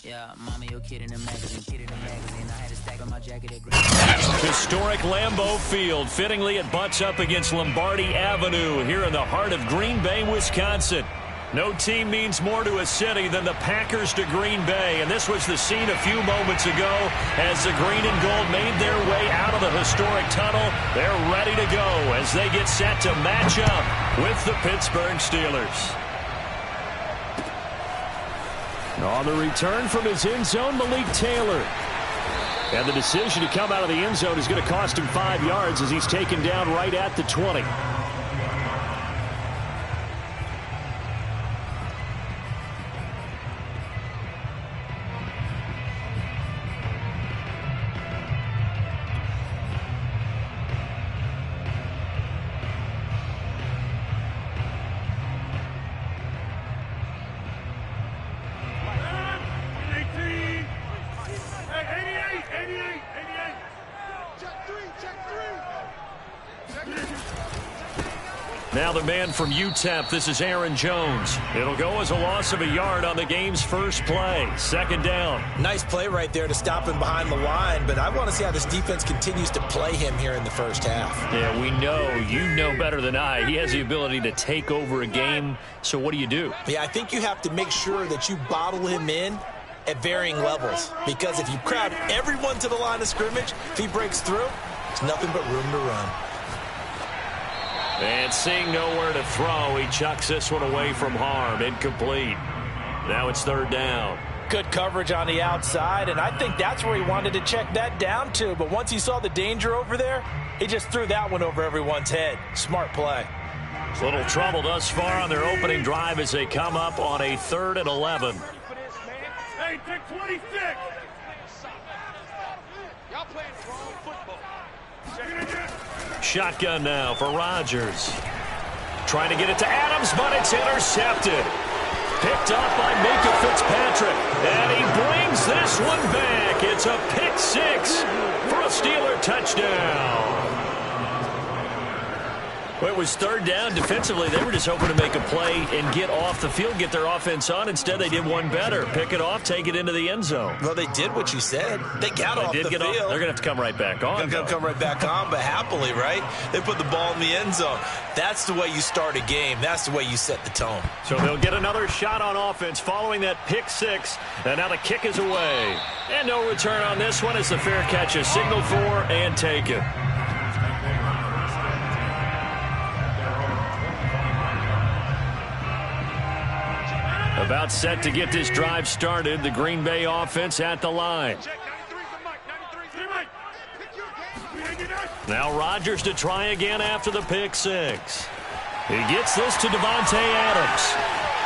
Yeah, mama, your kid in the magazine, I had a stack on my jacket at Historic Lambeau Field fittingly it butts up against Lombardi Avenue here in the heart of Green Bay, Wisconsin. No team means more to a city than the Packers to Green Bay, and this was the scene a few moments ago as the green and gold made their way out of the historic tunnel. They're ready to go as they get set to match up with the Pittsburgh Steelers. On the return from his end zone, Malik Taylor. And the decision to come out of the end zone is going to cost him 5 yards as he's taken down right at the 20. Now the man from UTEP, this is Aaron Jones. It'll go as a loss of a yard on the game's first play. Second down. Nice play right there to stop him behind the line, but I want to see how this defense continues to play him here in the first half. Yeah, we know. You know better than I. He has the ability to take over a game, so what do you do? Yeah, I think you have to make sure that you bottle him in at varying levels, because if you crowd everyone to the line of scrimmage, if he breaks through, there's nothing but room to run. And seeing nowhere to throw, he chucks this one away from harm. Incomplete. Now it's third down. Good coverage on the outside, and I think that's where he wanted to check that down to. But once he saw the danger over there, he just threw that one over everyone's head. Smart play. Little trouble thus far on their opening drive as they come up on a 3rd and 11. Hey, take 26. Y'all playing wrong football. Check it again. Shotgun now for Rodgers. Trying to get it to Adams, but it's intercepted. Picked up by Minka Fitzpatrick. And he brings this one back. It's a pick six for a Steeler touchdown. Well, it was third down. Defensively, they were just hoping to make a play and get off the field, get their offense on. Instead, they did one better. Pick it off, take it into the end zone. Well, they did what you said. They got off the field. They're going to have to come right back on. They're going to come right back on, but happily, right? They put the ball in the end zone. That's the way you start a game. That's the way you set the tone. So they'll get another shot on offense following that pick six. And now the kick is away. And no return on this one as the fair catch is signaled for and taken. About set to get this drive started. The Green Bay offense at the line. Now Rodgers to try again after the pick six. He gets this to Davante Adams.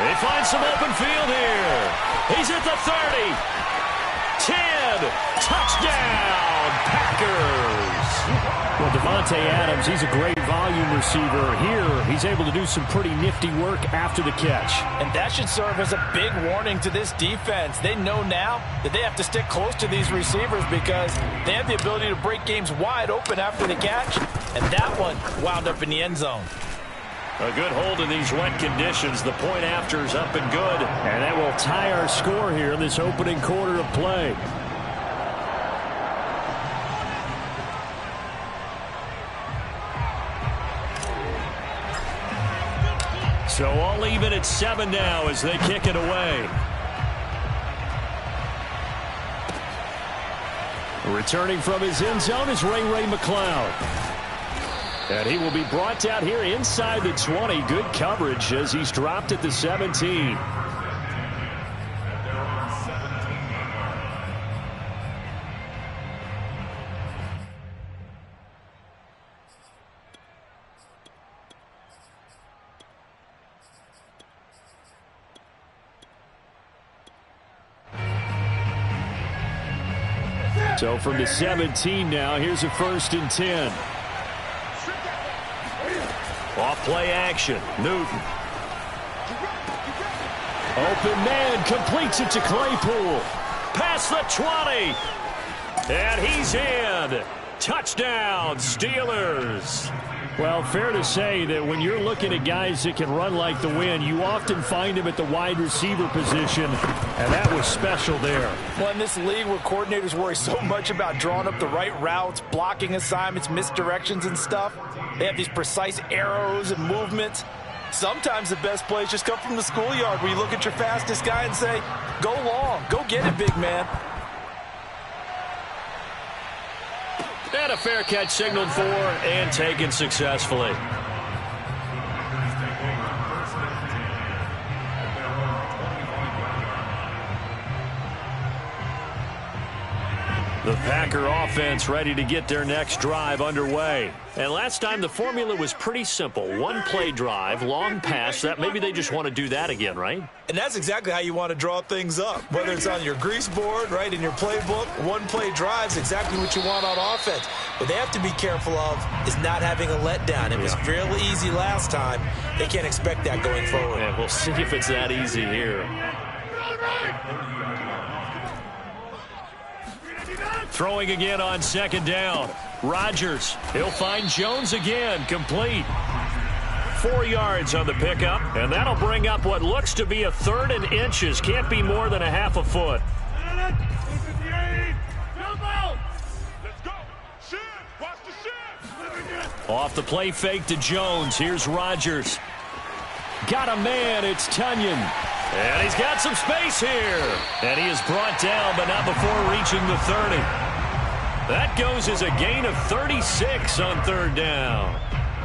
They find some open field here. He's at the 30. 10. Touchdown, Packers. Well, Davante Adams, he's a great volume receiver. Here, he's able to do some pretty nifty work after the catch. And that should serve as a big warning to this defense. They know now that they have to stick close to these receivers because they have the ability to break games wide open after the catch. And that one wound up in the end zone. A good hold in these wet conditions. The point after is up and good. And that will tie our score here in this opening quarter of play. So all even at 7 now as they kick it away. Returning from his end zone is Ray McCloud. And he will be brought down here inside the 20. Good coverage as he's dropped at the 17. So from the 17 now, here's a 1st and 10. Off play action. Newton. Open man completes it to Claypool. Past the 20. And he's in. Touchdown, Steelers. Well, fair to say that when you're looking at guys that can run like the wind, you often find them at the wide receiver position, and that was special there. Well, in this league where coordinators worry so much about drawing up the right routes, blocking assignments, misdirections and stuff, they have these precise arrows and movements. Sometimes the best plays just come from the schoolyard where you look at your fastest guy and say, go long, go get it, big man. And a fair catch signaled for and taken successfully. The Packer offense ready to get their next drive underway. And last time the formula was pretty simple. One play drive, long pass. That maybe they just want to do that again, right? And that's exactly how you want to draw things up. Whether it's on your grease board, right, in your playbook, one play drive is exactly what you want on offense. What they have to be careful of is not having a letdown. It was fairly easy last time. They can't expect that going forward. Yeah, we'll see if it's that easy here. Throwing again on second down. Rodgers, he'll find Jones again, complete. 4 yards on the pickup, and that'll bring up what looks to be a 3rd and inches. Can't be more than a half a foot. Off the play fake to Jones. Here's Rodgers. Got a man. It's Tunyon. And he's got some space here. And he is brought down, but not before reaching the 30. That goes as a gain of 36 on 3rd down.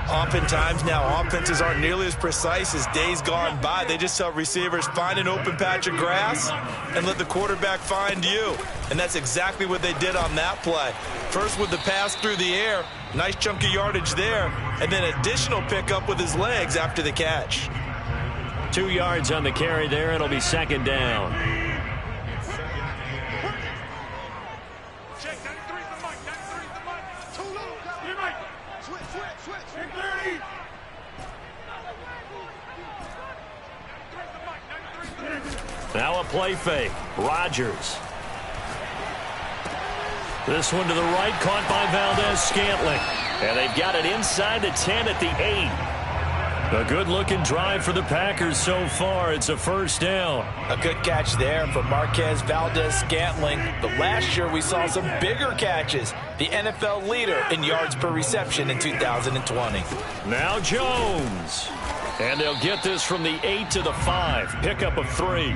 Oftentimes now, offenses aren't nearly as precise as days gone by. They just tell receivers, find an open patch of grass and let the quarterback find you. And that's exactly what they did on that play. First with the pass through the air, nice chunk of yardage there, and then additional pickup with his legs after the catch. 2 yards on the carry there. It'll be 2nd down. Now a play fake. Rodgers. This one to the right, caught by Valdez-Scantling. And they've got it inside the 10 at the 8. A good-looking drive for the Packers so far. It's a 1st down. A good catch there from Marquez Valdez-Scantling. But last year we saw some bigger catches. The NFL leader in yards per reception in 2020. Now Jones. And they'll get this from the 8 to the 5. Pickup of 3.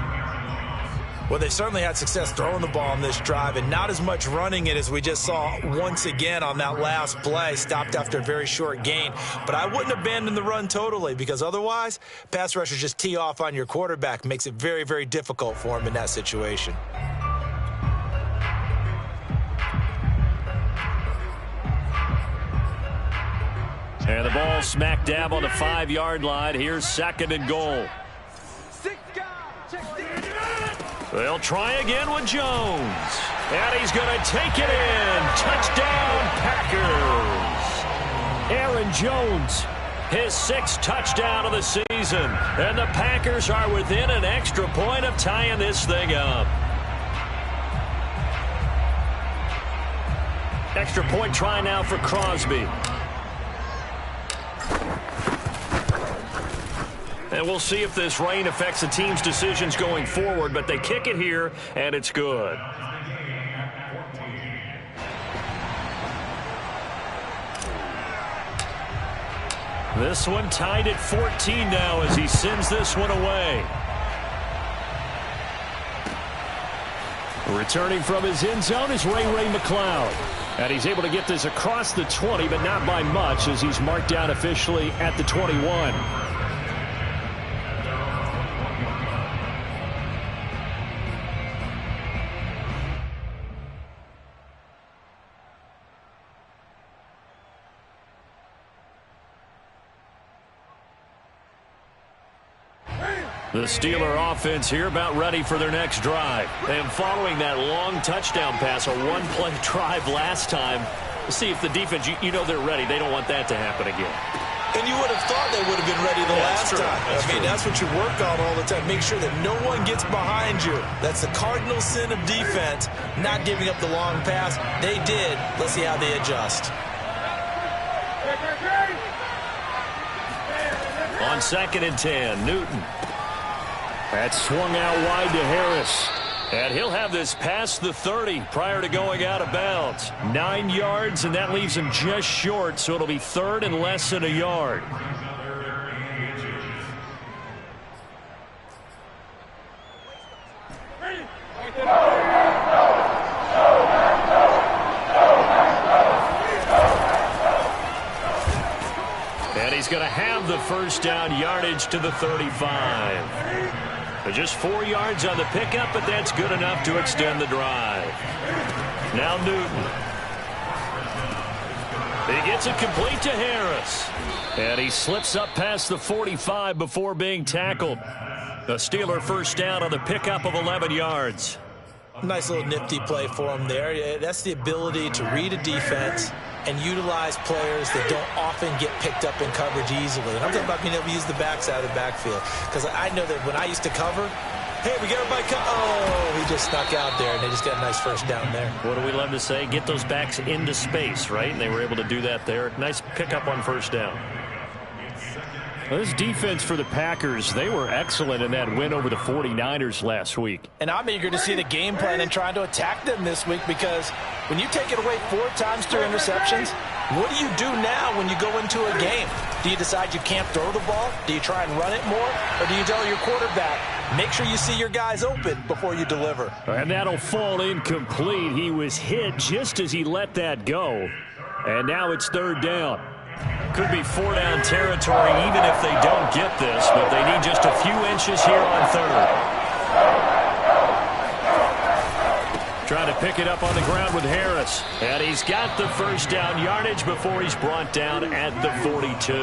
Well, they certainly had success throwing the ball on this drive and not as much running it as we just saw once again on that last play. Stopped after a very short gain. But I wouldn't abandon the run totally because otherwise, pass rushers just tee off on your quarterback. Makes it very, very difficult for him in that situation. And the ball smack dab on the 5-yard line. Here's 2nd and goal. They'll try again with Jones. And he's going to take it in. Touchdown, Packers. Aaron Jones, his 6th touchdown of the season. And the Packers are within an extra point of tying this thing up. Extra point try now for Crosby. And we'll see if this rain affects the team's decisions going forward, but they kick it here, and it's good. This one tied at 14 now as he sends this one away. Returning from his end zone is Ray McCloud. And he's able to get this across the 20, but not by much as he's marked down officially at the 21. The Steeler offense here about ready for their next drive. And following that long touchdown pass, a one-play drive last time, see if the defense, you know they're ready. They don't want that to happen again. And you would have thought they would have been ready the last time. That's what you work on all the time. Make sure that no one gets behind you. That's the cardinal sin of defense, not giving up the long pass. They did. Let's see how they adjust. on 2nd and 10. Newton. That swung out wide to Harris. And he'll have this past the 30 prior to going out of bounds. 9 yards, and that leaves him just short, so it'll be 3rd and less than a yard. And he's going to have the first down, yardage to the 35. Just 4 yards on the pickup, but that's good enough to extend the drive. Now Newton. He gets it complete to Harris. And he slips up past the 45 before being tackled. The Steeler first down on the pickup of 11 yards. Nice little nifty play for him there. That's the ability to read a defense and utilize players that don't often get picked up in coverage easily. And I'm talking about being able to use the backside of the backfield. Because I know that when I used to cover, hey, we got everybody oh, he just snuck out there, and they just got a nice first down there. What do we love to say? Get those backs into space, right? And they were able to do that there. Nice pickup on first down. Well, this defense for the Packers, they were excellent in that win over the 49ers last week. And I'm eager to see the game plan and trying to attack them this week, because when you take it away 4 times through interceptions, what do you do now when you go into a game? Do you decide you can't throw the ball? Do you try and run it more? Or do you tell your quarterback, make sure you see your guys open before you deliver? And that'll fall incomplete. He was hit just as he let that go. And now it's 3rd down. Could be 4-down territory even if they don't get this, but they need just a few inches here on 3rd. Trying to pick it up on the ground with Harris. And he's got the first down yardage before he's brought down at the 42.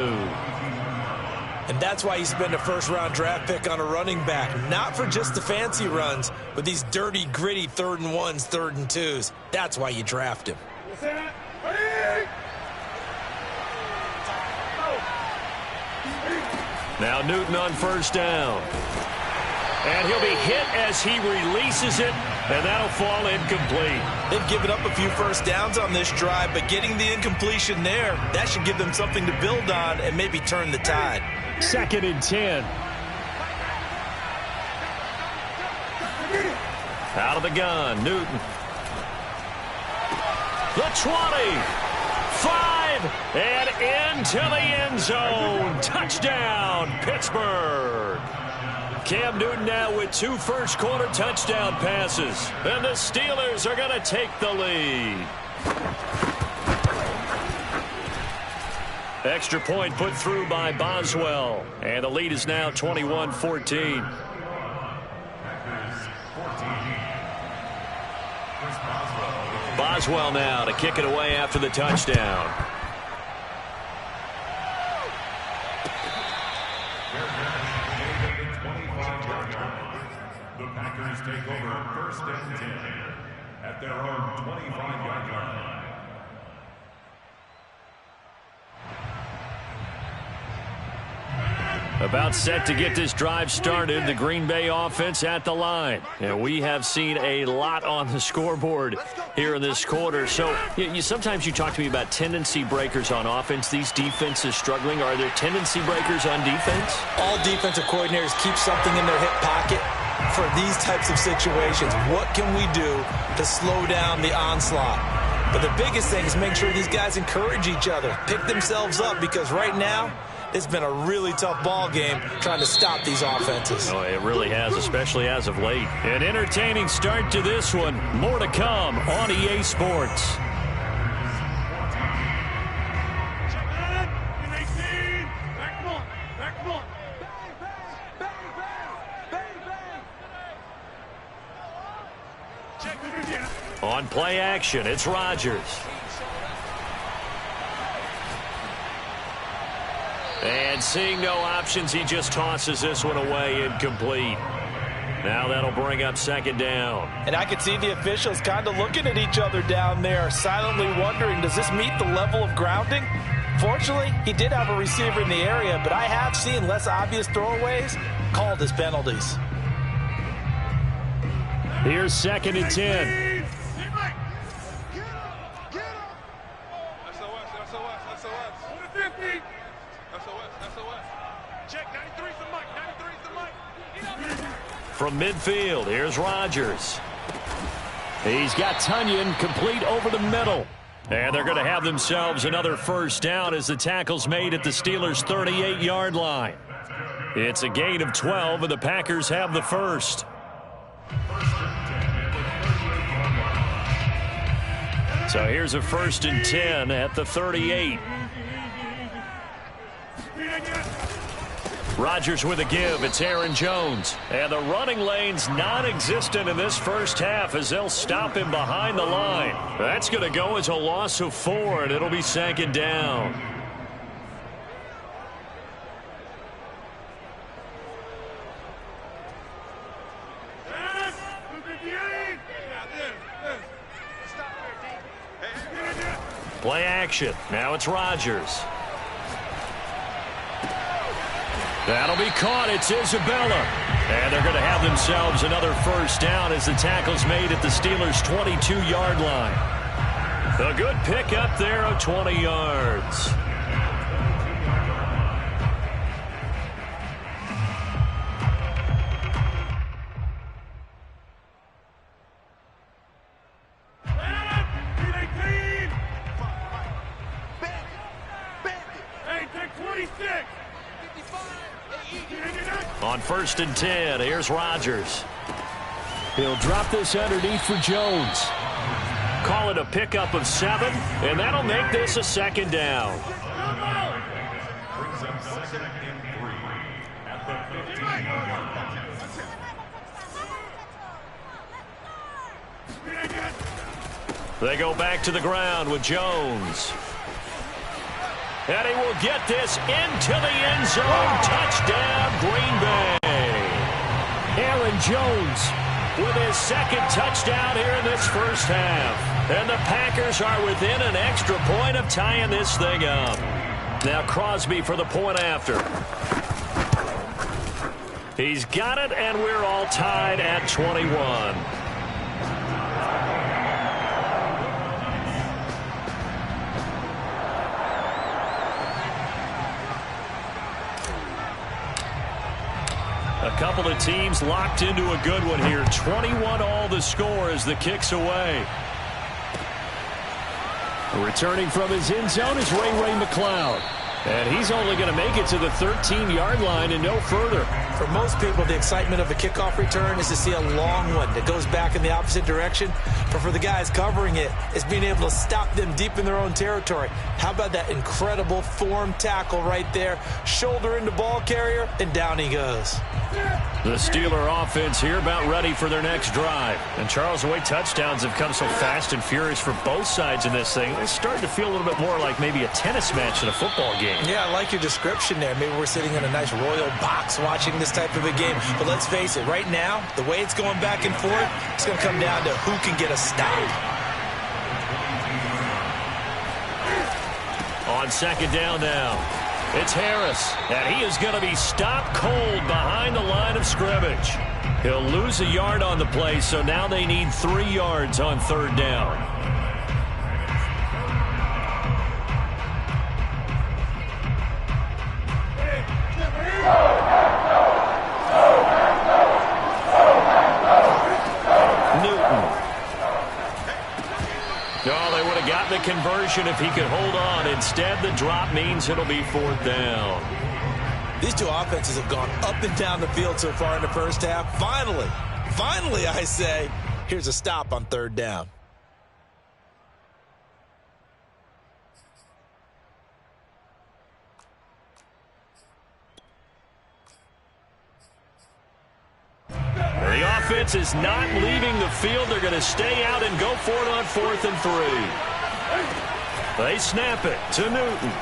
And that's why you spend a first-round draft pick on a running back. Not for just the fancy runs, but these dirty, gritty 3rd and 1s, 3rd and 2s. That's why you draft him. Now Newton on first down. And he'll be hit as he releases it, and that'll fall incomplete. They've given up a few first downs on this drive, but getting the incompletion there, that should give them something to build on and maybe turn the tide. 2nd and 10. Out of the gun, Newton. The 20. 5, and into the end zone. Touchdown, Pittsburgh. Cam Newton now with 2 first-quarter touchdown passes. And the Steelers are going to take the lead. Extra point put through by Boswell. And the lead is now 21-14. Boswell now to kick it away after the touchdown. The Packers take over 1st and 10 at their own 25-yard line. About set to get this drive started. The Green Bay offense at the line. And we have seen a lot on the scoreboard here in this quarter. So sometimes you talk to me about tendency breakers on offense. These defenses struggling. Are there tendency breakers on defense? All defensive coordinators keep something in their hip pocket for these types of situations. What can we do to slow down the onslaught? But the biggest thing is make sure these guys encourage each other, pick themselves up, because right now, it's been a really tough ball game trying to stop these offenses. Oh, it really has, especially as of late. An entertaining start to this one. More to come on EA Sports. On play action, it's Rodgers. And seeing no options, he just tosses this one away, incomplete. Now that'll bring up 2nd down. And I could see the officials kind of looking at each other down there, silently wondering, does this meet the level of grounding? Fortunately, he did have a receiver in the area, but I have seen less obvious throwaways called as penalties. Here's 2nd and 10. SOS. from midfield. Here's Rodgers. He's got Tunyon complete over the middle. And they're going to have themselves another first down as the tackle's made at the Steelers' 38-yard line. It's a gain of 12, and the Packers have the first. So here's a 1st and 10 at the 38. Rodgers with a give. It's Aaron Jones. And the running lane's non-existent in this first half as they'll stop him behind the line. That's going to go as a loss of 4, and it'll be 2nd down. Play action. Now it's Rodgers. That'll be caught. It's Isabella. And they're going to have themselves another first down as the tackle's made at the Steelers' 22-yard line. A good pickup there of 20 yards. On 1st and 10, here's Rodgers. He'll drop this underneath for Jones. Call it a pickup of 7, and that'll make this a 2nd down. Brings up 2nd and 3 at the 15-yard line. They go back to the ground with Jones. And he will get this into the end zone. Touchdown, Green Bay. Aaron Jones with his 2nd touchdown here in this first half. And the Packers are within an extra point of tying this thing up. Now Crosby for the point after. He's got it, and we're all tied at 21. A couple of teams locked into a good one here. 21 all the score as the kick's away. Returning from his end zone is Ray McCloud. And he's only going to make it to the 13-yard line and no further. For most people, the excitement of a kickoff return is to see a long one that goes back in the opposite direction. But for the guys covering it, it's being able to stop them deep in their own territory. How about that incredible form tackle right there? Shoulder into ball carrier, and down he goes. The Steeler offense here about ready for their next drive. And Charles, the way touchdowns have come so fast and furious for both sides in this thing, it's starting to feel a little bit more like maybe a tennis match in a football game. Yeah, I like your description there. Maybe we're sitting in a nice royal box watching this type of a game. But let's face it, right now, the way it's going back and forth, it's going to come down to who can get a stop. On 2nd down now, it's Harris. And he is going to be stopped cold behind the line of scrimmage. He'll lose a yard on the play, so now they need 3 yards on 3rd down. The conversion if he could hold on. Instead, the drop means it'll be 4th down. These two offenses have gone up and down the field so far in the first half. Finally, I say, here's a stop on 3rd down. The offense is not leaving the field. They're going to stay out and go for it on 4th and 3. They snap it to Newton.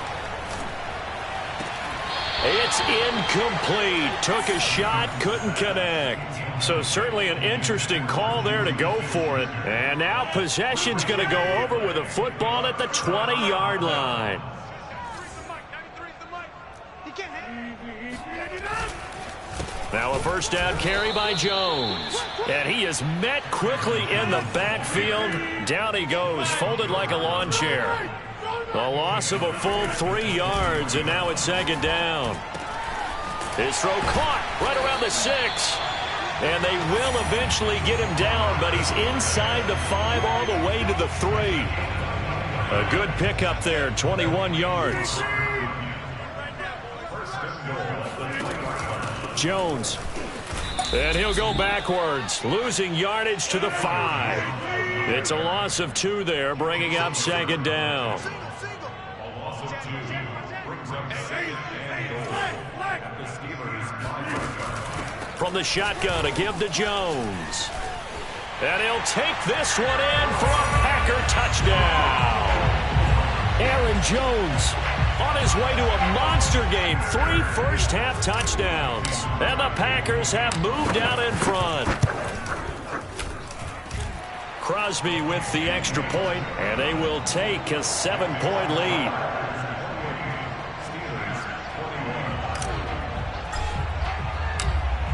It's incomplete. Took a shot, couldn't connect. So certainly an interesting call there to go for it. And now possession's going to go over with a football at the 20-yard line. Now a first down carry by Jones. And he is met quickly in the backfield. Down he goes, folded like a lawn chair. A loss of a full 3 yards, and now it's 2nd down. His throw caught right around the 6. And they will eventually get him down, but he's inside the 5 all the way to the 3. A good pickup there, 21 yards. Jones. And he'll go backwards, losing yardage to the 5. It's a loss of 2 there, bringing up second down. A loss of 2 brings up second and goal at the Steelers' 5-yard line. From the shotgun, a give to Jones. And he'll take this one in for a Packer touchdown. Aaron Jones on his way to a monster game. 3 first-half touchdowns. And the Packers have moved out in front. Crosby with the extra point, and they will take a 7-point lead.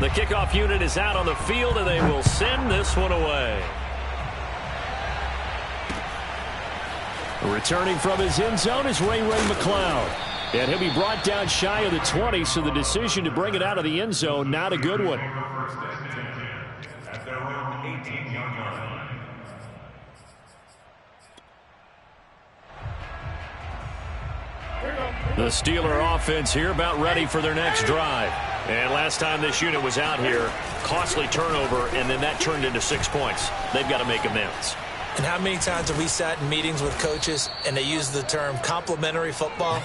The kickoff unit is out on the field, and they will send this one away. Returning from his end zone is Ray McCloud. And he'll be brought down shy of the 20, so the decision to bring it out of the end zone, not a good one. First and 10 at their own 18-yard line. The Steeler offense here about ready for their next drive. And last time this unit was out here, costly turnover, and then that turned into 6 points. They've got to make amends. And how many times have we sat in meetings with coaches and they use the term complementary football?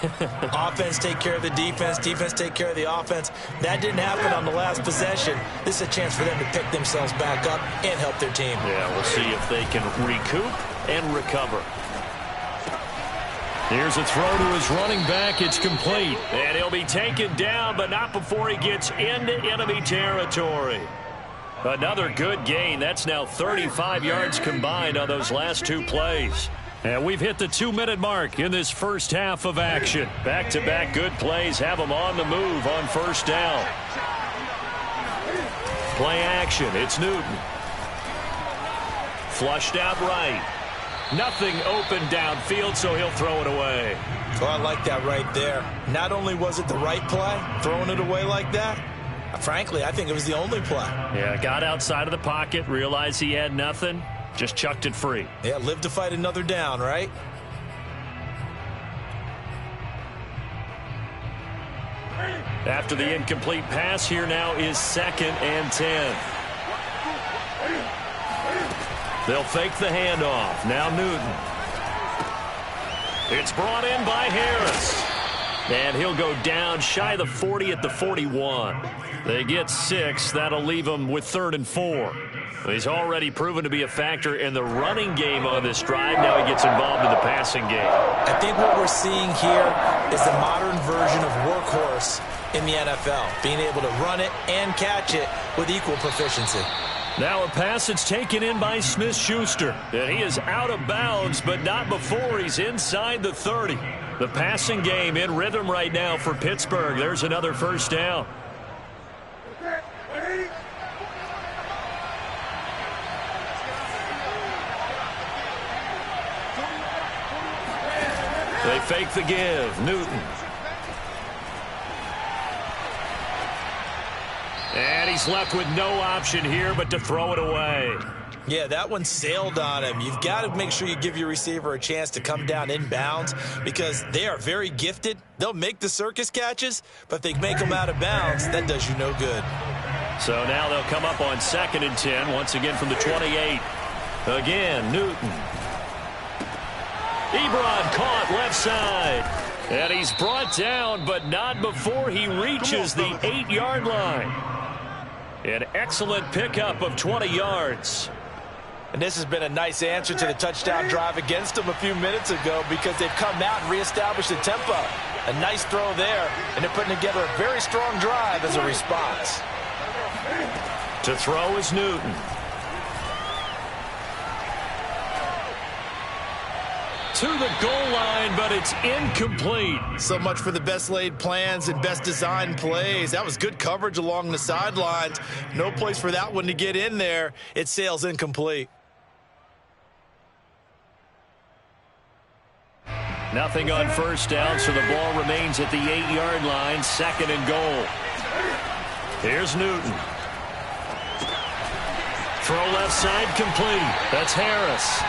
Offense take care of the defense, defense take care of the offense. That didn't happen on the last possession. This is a chance for them to pick themselves back up and help their team. Yeah, we'll see if they can recoup and recover. Here's a throw to his running back. It's complete. And he'll be taken down, but not before he gets into enemy territory. Another good gain. That's now 35 yards combined on those last 2 plays. And we've hit the 2-minute mark in this first half of action. Back-to-back good plays have them on the move on first down. Play action. It's Newton. Flushed out right. Nothing open downfield, so he'll throw it away. Oh, I like that right there. Not only was it the right play, throwing it away like that, frankly, I think it was the only play. Yeah, got outside of the pocket, realized he had nothing, just chucked it free. Yeah, live to fight another down, right? After the incomplete pass, here now is 2nd and 10. They'll fake the handoff. Now Newton. It's brought in by Harris. And he'll go down shy of the 40 at the 41. They get 6. That'll leave him with 3rd and 4. He's already proven to be a factor in the running game on this drive. Now he gets involved in the passing game. I think what we're seeing here is the modern version of workhorse in the NFL, being able to run it and catch it with equal proficiency. Now a pass that's taken in by Smith-Schuster. And he is out of bounds, but not before he's inside the 30. The passing game in rhythm right now for Pittsburgh. There's another first down. They fake the give. Newton. And he's left with no option here but to throw it away. Yeah, that one sailed on him. You've got to make sure you give your receiver a chance to come down inbounds because they are very gifted. They'll make the circus catches, but if they make them out of bounds, that does you no good. So now they'll come up on 2nd and 10, once again from the 28. Again, Newton. Ebron caught left side. And he's brought down, but not before he reaches the 8-yard line. An excellent pickup of 20 yards. And this has been a nice answer to the touchdown drive against them a few minutes ago because they've come out and reestablished the tempo. A nice throw there, and they're putting together a very strong drive as a response. To throw is Newton. To the goal line, but it's incomplete. So much for the best laid plans and best designed plays. That was good coverage along the sidelines. No place for that one to get in there. It sails incomplete. Nothing on first down, so the ball remains at the 8-yard line. 2nd and goal. Here's Newton. Throw left side complete. That's Harris.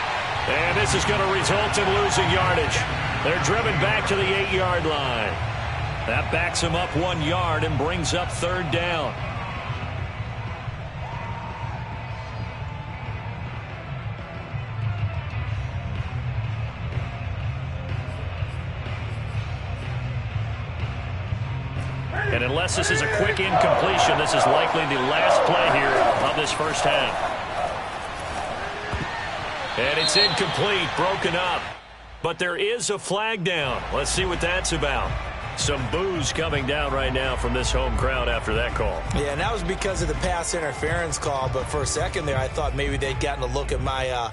And this is going to result in losing yardage. They're driven back to the 8-yard line. That backs them up 1 yard and brings up 3rd down. And unless this is a quick incompletion, this is likely the last play here of this first half. And it's incomplete, broken up. But there is a flag down. Let's see what that's about. Some boos coming down right now from this home crowd after that call. Yeah, and that was because of the pass interference call. But for a second there, I thought maybe they'd gotten a look at my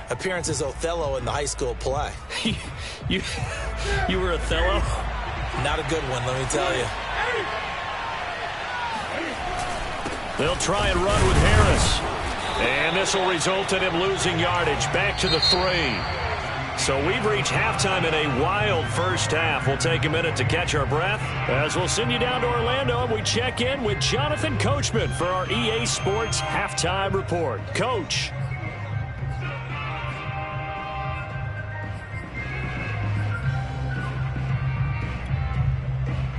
appearance as Othello in the high school play. You were Othello? Not a good one, let me tell you. They'll try and run with Harris. And this will result in him losing yardage back to the 3. So we've reached halftime in a wild first half. We'll take a minute to catch our breath as we'll send you down to Orlando and we check in with Jonathan Coachman for our EA Sports Halftime Report. Coach.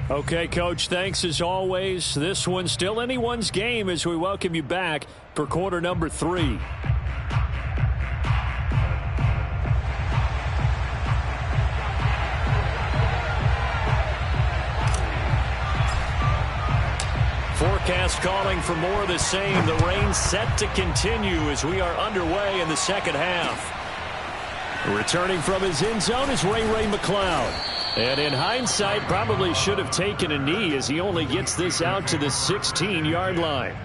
Okay, Coach, thanks as always. This one's still anyone's game as we welcome you back for quarter number 3. Forecast calling for more of the same. The rain set to continue as we are underway in the second half. Returning from his end zone is Ray McLeod. And in hindsight, probably should have taken a knee as he only gets this out to the 16-yard line.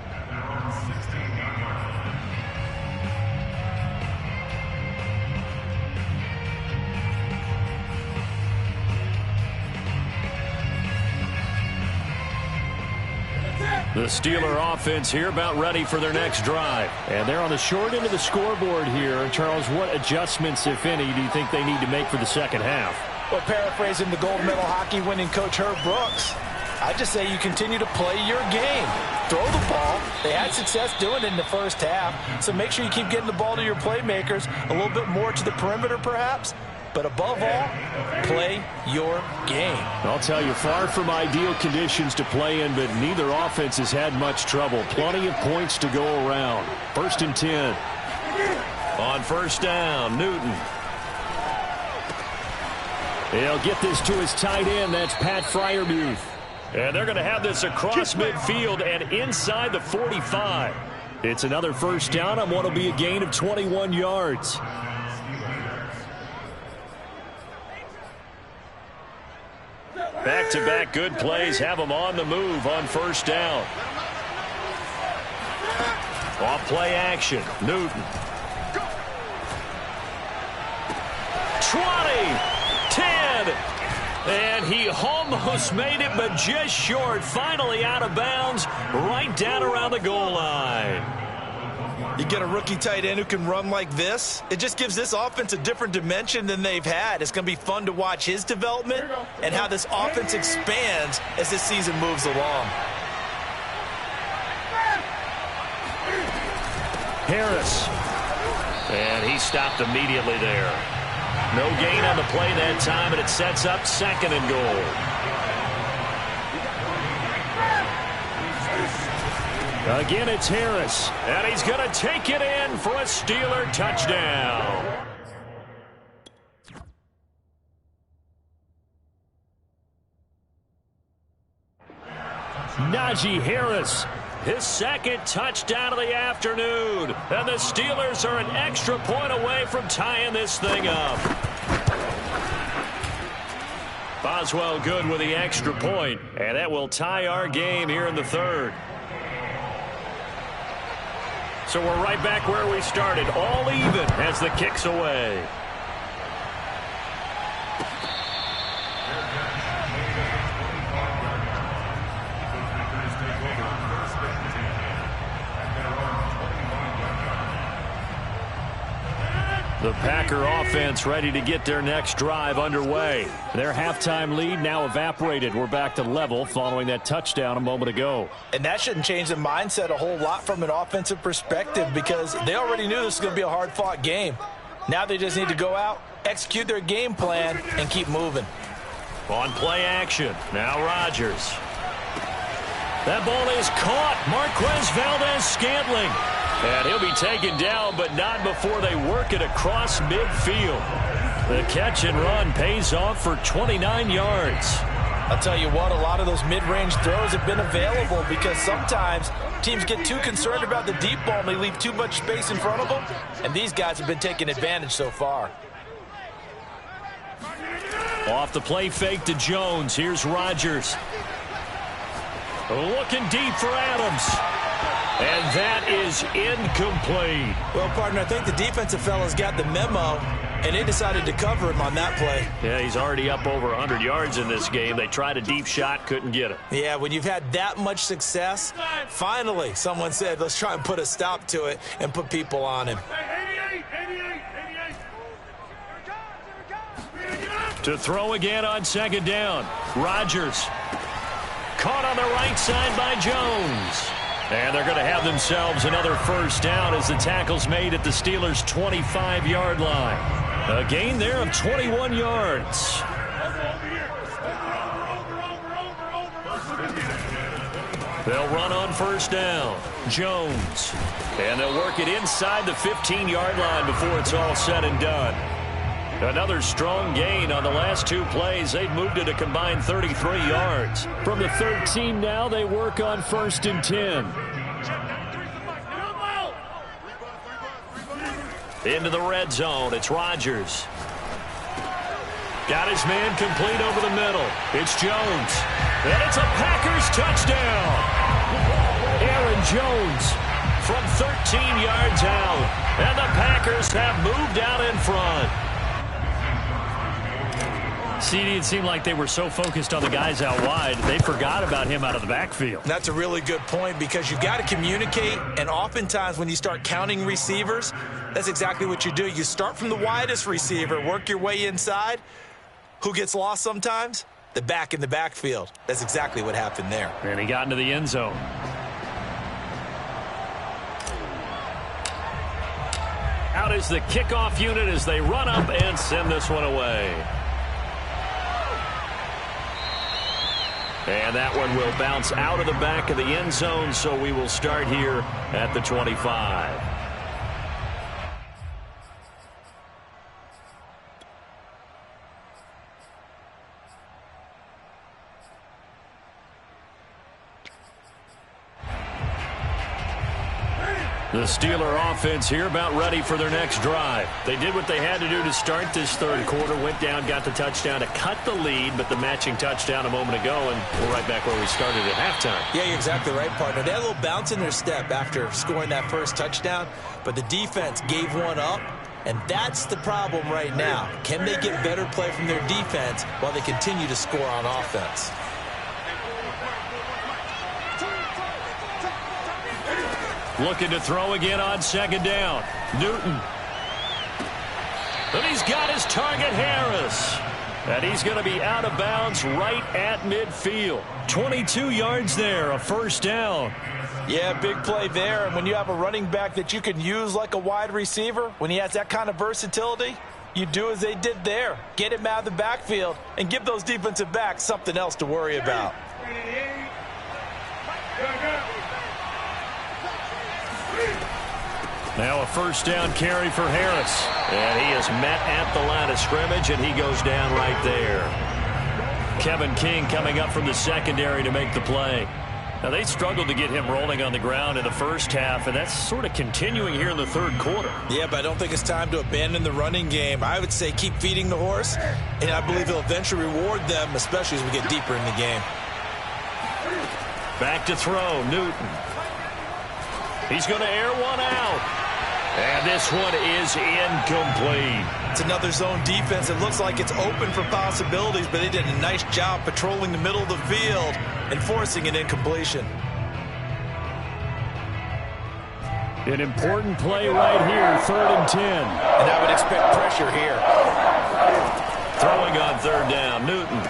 The Steeler offense here about ready for their next drive. And they're on the short end of the scoreboard here. And Charles, what adjustments, if any, do you think they need to make for the second half? Well, paraphrasing the gold medal hockey winning coach Herb Brooks, I just say you continue to play your game. Throw the ball. They had success doing it in the first half. So make sure you keep getting the ball to your playmakers, a little bit more to the perimeter perhaps. But above all, play your game. I'll tell you, far from ideal conditions to play in, but neither offense has had much trouble. Plenty of points to go around. 1st and 10. On first down, Newton. He'll get this to his tight end. That's Pat Freiermuth. And they're going to have this across midfield and inside the 45. It's another first down on what will be a gain of 21 yards. Back-to-back good plays have them on the move on first down. Off play action, Newton. 20. 10, and he almost made it, but just short. Finally out of bounds, right down around the goal line. You get a rookie tight end who can run like this, it just gives this offense a different dimension than they've had. It's going to be fun to watch his development and how this offense expands as this season moves along. Harris, and he stopped immediately there. No gain on the play that time, and it sets up 2nd and goal. Again, it's Harris. And he's going to take it in for a Steeler touchdown. Najee Harris. His 2nd touchdown of the afternoon. And the Steelers are an extra point away from tying this thing up. Boswell good with the extra point, and that will tie our game here in the 3rd. So we're right back where we started, all even as the kick's away. The Packer offense ready to get their next drive underway. Their halftime lead now evaporated. We're back to level following that touchdown a moment ago. And that shouldn't change the mindset a whole lot from an offensive perspective because they already knew this was going to be a hard-fought game. Now they just need to go out, execute their game plan, and keep moving. On play action, now Rodgers. That ball is caught. Marquez Valdez-Scantling. And he'll be taken down, but not before they work it across midfield. The catch and run pays off for 29 yards. I'll tell you what, a lot of those mid-range throws have been available because sometimes teams get too concerned about the deep ball and they leave too much space in front of them. And these guys have been taking advantage so far. Off the play fake to Jones. Here's Rodgers. Looking deep for Adams. And that is incomplete. Well, partner, I think the defensive fellas got the memo, and they decided to cover him on that play. Yeah, he's already up over 100 yards in this game. They tried a deep shot, couldn't get it. Yeah, when you've had that much success, finally someone said, let's try and put a stop to it and put people on him. To throw again on second down. Rodgers. Caught on the right side by Jones. And they're going to have themselves another first down as the tackle's made at the Steelers' 25-yard line. A gain there of 21 yards. They'll run on first down. Jones. And they'll work it inside the 15-yard line before it's all said and done. Another strong gain on the last two plays. They've moved it a combined 33 yards. From the 13 now, they work on 1st and 10. Into the red zone. It's Rodgers. Got his man complete over the middle. It's Jones. And it's a Packers touchdown. Aaron Jones from 13 yards out. And the Packers have moved out in front. CD, it seemed like they were so focused on the guys out wide, they forgot about him out of the backfield. That's a really good point because you've got to communicate, and oftentimes when you start counting receivers, that's exactly what you do. You start from the widest receiver, work your way inside. Who gets lost sometimes? The back in the backfield. That's exactly what happened there. And he got into the end zone. Out is the kickoff unit as they run up and send this one away. And that one will bounce out of the back of the end zone, so we will start here at the 25. The Steeler offense here about ready for their next drive. They did what they had to do to start this third quarter, went down, got the touchdown to cut the lead, but the matching touchdown a moment ago, and we're right back where we started at halftime. Yeah, you're exactly right, partner. They had a little bounce in their step after scoring that first touchdown, but the defense gave one up, and that's the problem right now. Can they get better play from their defense while they continue to score on offense? Looking to throw again on second down. Newton. And he's got his target, Harris. And he's going to be out of bounds right at midfield. 22 yards there, a first down. Yeah, big play there. And when you have a running back that you can use like a wide receiver, when he has that kind of versatility, you do as they did there. Get him out of the backfield and give those defensive backs something else to worry about. Now a first down carry for Harris. And he is met at the line of scrimmage, and he goes down right there. Kevin King coming up from the secondary to make the play. Now, they struggled to get him rolling on the ground in the first half, and that's sort of continuing here in the third quarter. Yeah, but I don't think it's time to abandon the running game. I would say keep feeding the horse, and I believe he'll eventually reward them, especially as we get deeper in the game. Back to throw, Newton. He's going to air one out. And this one is incomplete. It's another zone defense. It looks like it's open for possibilities, but they did a nice job patrolling the middle of the field and forcing an incompletion. An important play right here, 3rd and 10. And I would expect pressure here. Throwing on 3rd down, Newton.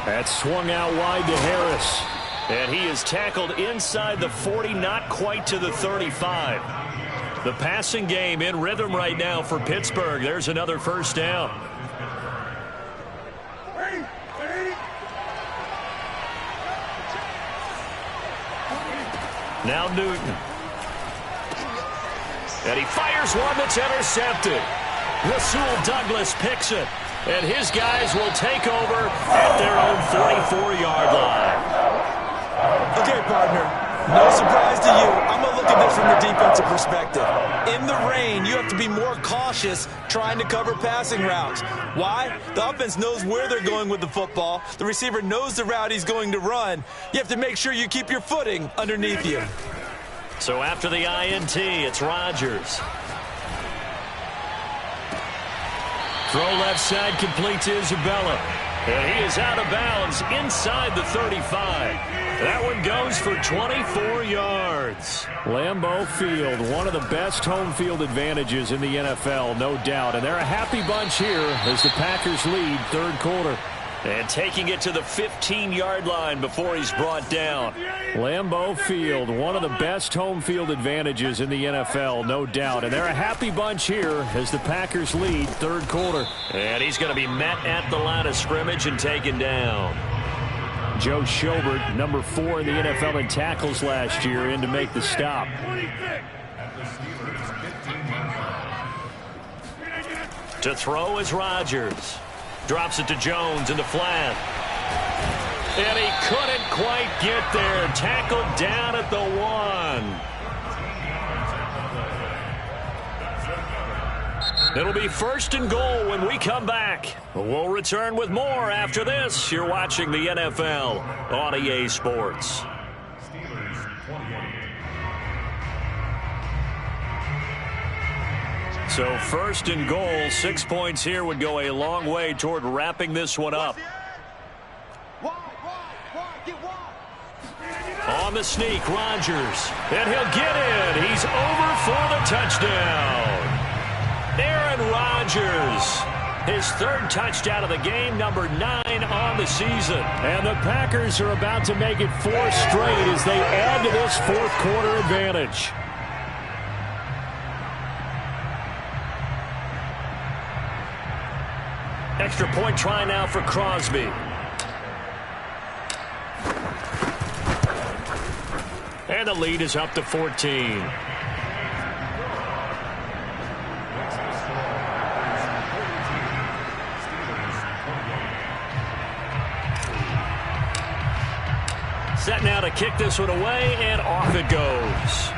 That's swung out wide to Harris. And he is tackled inside the 40, not quite to the 35. The passing game in rhythm right now for Pittsburgh. There's another 1st down. Now Newton. And he fires one that's intercepted. Rasul Douglas picks it. And his guys will take over at their own 44-yard line. Okay, partner, no surprise to you. I'm going to look at this from the defensive perspective. In the rain, you have to be more cautious trying to cover passing routes. Why? The offense knows where they're going with the football. The receiver knows the route he's going to run. You have to make sure you keep your footing underneath you. So after the INT, it's Rodgers. Throw left side, complete to Isabella. And he is out of bounds inside the 35. That one goes for 24 yards. Lambeau Field, one of the best home field advantages in the NFL, no doubt. And they're a happy bunch here as the Packers lead 3rd quarter. And taking it to the 15-yard line before he's brought down. Lambeau Field, one of the best home field advantages in the NFL, no doubt. And they're a happy bunch here as the Packers lead 3rd quarter. And he's going to be met at the line of scrimmage and taken down. Joe Schobert, number 4 in the NFL in tackles last year, in to make the stop. To throw is Rodgers. Drops it to Jones in the flat. And he couldn't quite get there. Tackled down at the 1. It'll be 1st and goal when we come back. We'll return with more after this. You're watching the NFL on EA Sports. So 1st and goal, 6 points here would go a long way toward wrapping this one up. On the sneak, Rodgers. And he'll get in. He's over for the touchdown. Aaron Rodgers. His 3rd touchdown of the game, number 9 on the season. And the Packers are about to make it 4 straight as they add to this 4th quarter advantage. Extra point try now for Crosby. And the lead is up to 14. Set now to kick this one away, and off it goes.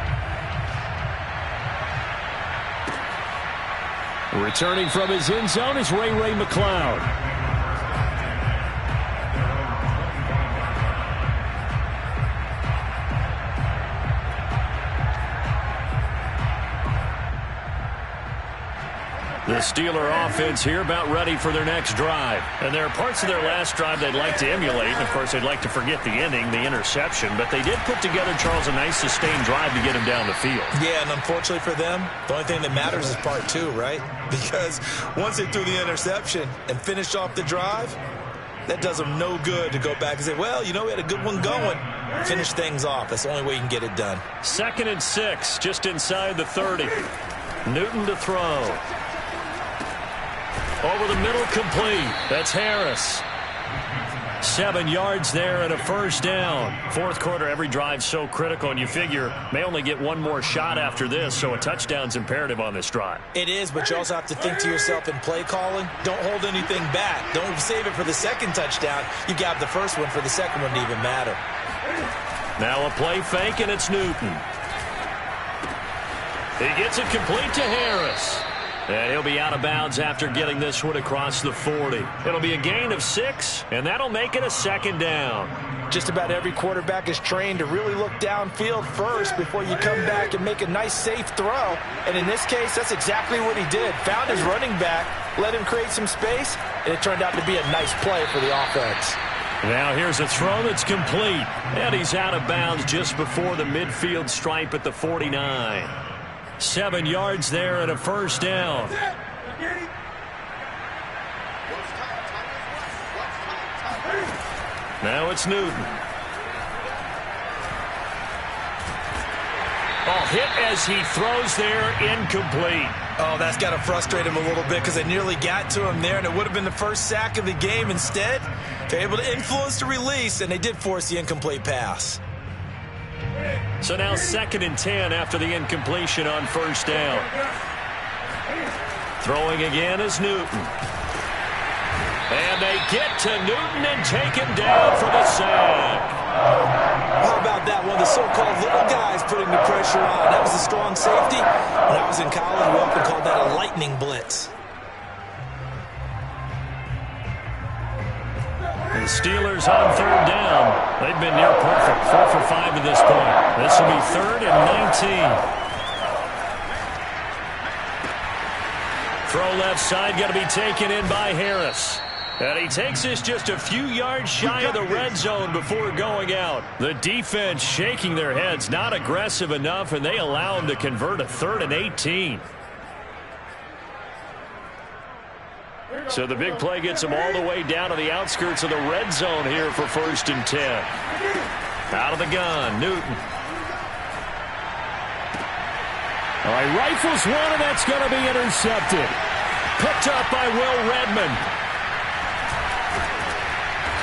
Returning from his end zone is Ray McCloud. The Steeler offense here about ready for their next drive. And there are parts of their last drive they'd like to emulate. And, of course, they'd like to forget the ending, the interception. But they did put together, Charles, a nice sustained drive to get him down the field. Yeah, and unfortunately for them, the only thing that matters is part 2, right? Because once they threw the interception and finished off the drive, that does them no good to go back and say, well, you know, we had a good one going. Finish things off. That's the only way you can get it done. 2nd and 6, just inside the 30. Newton to throw. Over the middle, complete. That's Harris. 7 yards there and a 1st down. 4th quarter, every drive so critical, and you figure may only get one more shot after this, so a touchdown's imperative on this drive. It is, but you also have to think to yourself in play calling, don't hold anything back. Don't save it for the 2nd touchdown. You got the 1st one for the 2nd one to even matter. Now a play fake, and it's Newton. He gets it complete to Harris. And he'll be out of bounds after getting this one across the 40. It'll be a gain of 6, and that'll make it a 2nd down. Just about every quarterback is trained to really look downfield first before you come back and make a nice, safe throw. And in this case, that's exactly what he did. Found his running back, let him create some space, and it turned out to be a nice play for the offense. Now here's a throw that's complete. And he's out of bounds just before the midfield stripe at the 49. 7 yards there and a first down. Now it's Newton. Oh, hit as he throws there, incomplete. Oh, that's got to frustrate him a little bit because they nearly got to him there, and it would have been the first sack of the game. Instead, they're able to influence the release, and they did force the incomplete pass. So now 2nd and 10 after the incompletion on first down. Throwing again is Newton. And they get to Newton and take him down for the sack. How about that? One of the so-called little guys putting the pressure on. That was a strong safety. When I was in college, we often called that a lightning blitz. The Steelers on 3rd down. They've been near perfect. 4 for 5 to this point. This will be 3rd and 19. Throw left side, going to be taken in by Harris. And he takes this just a few yards shy of the red zone before going out. The defense shaking their heads, not aggressive enough, and they allow him to convert a 3rd and 18. So the big play gets them all the way down to the outskirts of the red zone here for 1st and 10. Out of the gun, Newton. All right, rifles one, and that's going to be intercepted. Picked up by Will Redmond.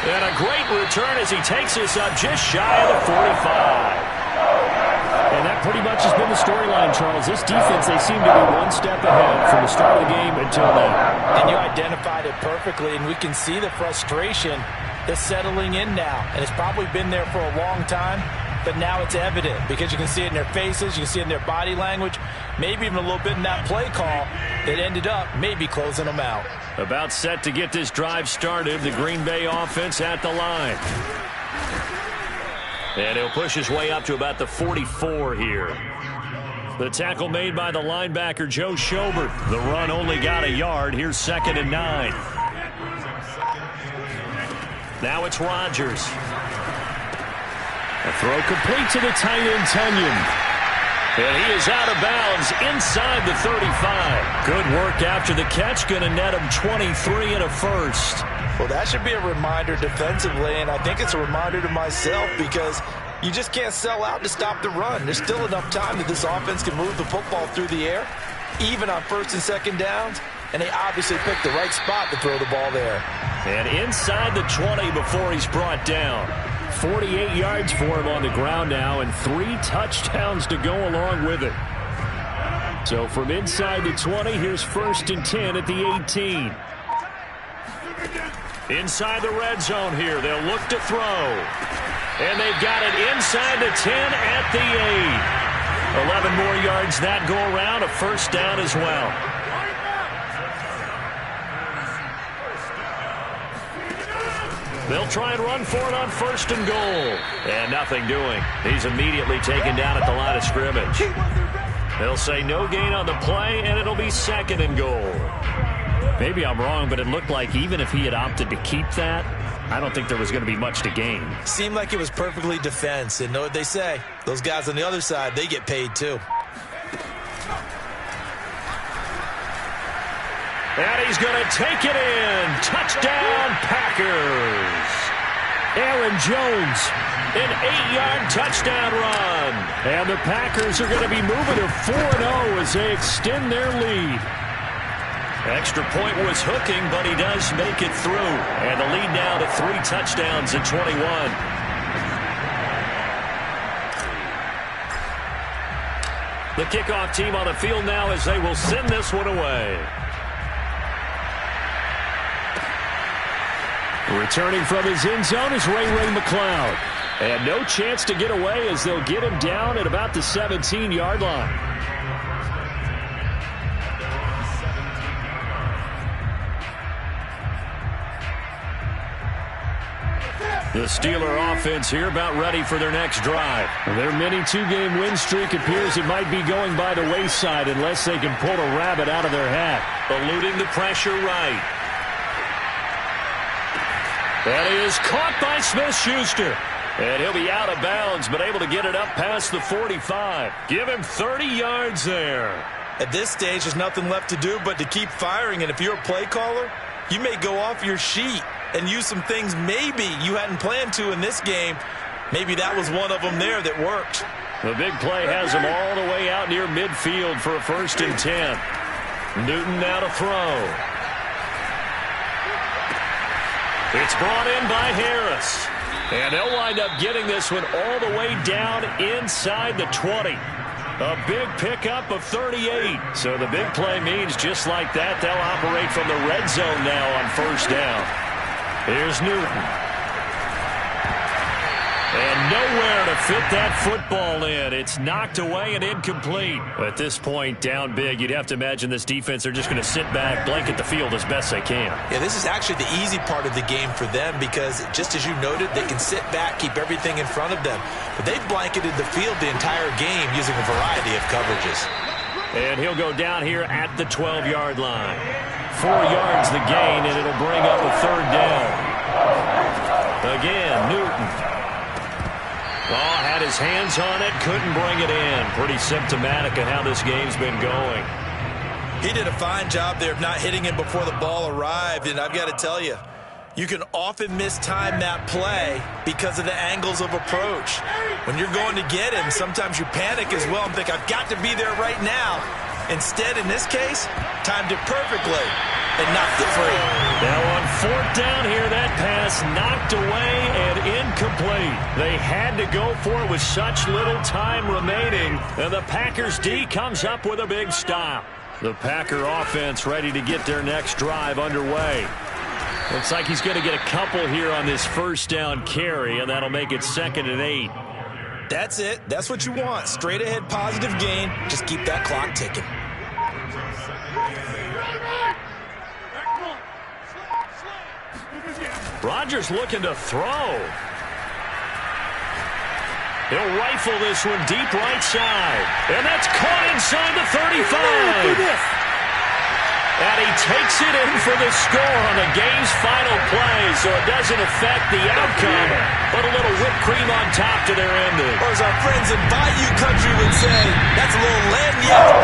And a great return as he takes this up just shy of the 45. And that pretty much has been the storyline, Charles. This defense, they seem to be one step ahead from the start of the game until now. And you identified it perfectly, and we can see the frustration that's settling in now. And it's probably been there for a long time, but now it's evident because you can see it in their faces, you can see it in their body language, maybe even a little bit in that play call that ended up maybe closing them out. About set to get this drive started, the Green Bay offense at the line. And he'll push his way up to about the 44 here. The tackle made by the linebacker, Joe Schobert. The run only got a yard. Here's 2nd and 9. Now it's Rodgers. A throw complete to the tight end, Tunyon. And he is out of bounds inside the 35. Good work after the catch. Going to net him 23 and a first. Well, that should be a reminder defensively, and I think it's a reminder to myself because you just can't sell out to stop the run. There's still enough time that this offense can move the football through the air, even on 1st and 2nd downs, and they obviously picked the right spot to throw the ball there. And inside the 20 before he's brought down. 48 yards for him on the ground now, and 3 touchdowns to go along with it. So from inside the 20, here's 1st and 10 at the 18. Inside the red zone here. They'll look to throw. And they've got it inside the 10 at the 8. 11 more yards that go around. A first down as well. They'll try and run for it on 1st and goal. And nothing doing. He's immediately taken down at the line of scrimmage. They'll say no gain on the play, and it'll be 2nd and goal. Maybe I'm wrong, but it looked like even if he had opted to keep that, I don't think there was going to be much to gain. Seemed like it was perfectly defense, and know what they say. Those guys on the other side, they get paid too. And he's going to take it in. Touchdown, Packers. Aaron Jones. An 8-yard touchdown run. And the Packers are going to be moving to 4-0 as they extend their lead. Extra point was hooking, but he does make it through. And the lead now to 3 touchdowns at 21. The kickoff team on the field now as they will send this one away. Returning from his end zone is Ray McCloud. And no chance to get away as they'll get him down at about the 17-yard line. The Steeler offense here about ready for their next drive. Their mini 2-game win streak appears it might be going by the wayside unless they can pull a rabbit out of their hat. Eluding the pressure right. That is caught by Smith-Schuster. And he'll be out of bounds, but able to get it up past the 45. Give him 30 yards there. At this stage, there's nothing left to do but to keep firing. And if you're a play caller, you may go off your sheet and use some things maybe you hadn't planned to in this game. Maybe that was one of them there that worked. The big play has him all the way out near midfield for a 1st and 10. Newton now to throw. It's brought in by Harris. And they'll wind up getting this one all the way down inside the 20. A big pickup of 38. So the big play means just like that, they'll operate from the red zone now on 1st down. Here's Newton. And nowhere to fit that football in. It's knocked away and incomplete. At this point, down big, you'd have to imagine this defense, they're just going to sit back, blanket the field as best they can. Yeah, this is actually the easy part of the game for them because, just as you noted, they can sit back, keep everything in front of them. But they've blanketed the field the entire game using a variety of coverages. And he'll go down here at the 12-yard line. 4 yards the gain, and it'll bring up a 3rd down. Again, Newton. Oh, had his hands on it, couldn't bring it in. Pretty symptomatic of how this game's been going. He did a fine job there of not hitting him before the ball arrived, and I've got to tell you, you can often mistime that play because of the angles of approach. When you're going to get him, sometimes you panic as well and think, I've got to be there right now. Instead, in this case, timed it perfectly and knocked it free. Now on 4th down here, that pass knocked away and incomplete. They had to go for it with such little time remaining, and the Packers D comes up with a big stop. The Packer offense ready to get their next drive underway. Looks like he's going to get a couple here on this 1st down carry, and that'll make it 2nd and 8. That's it. That's what you want. Straight ahead positive gain. Just keep that clock ticking. Rodgers looking to throw. He'll rifle this one deep right side. And that's caught inside the 35. And he takes it in for the score on the game's final play, so it doesn't affect the outcome, but a little whipped cream on top to their ending. Or as our friends in Bayou Country would say, that's a little lagniappe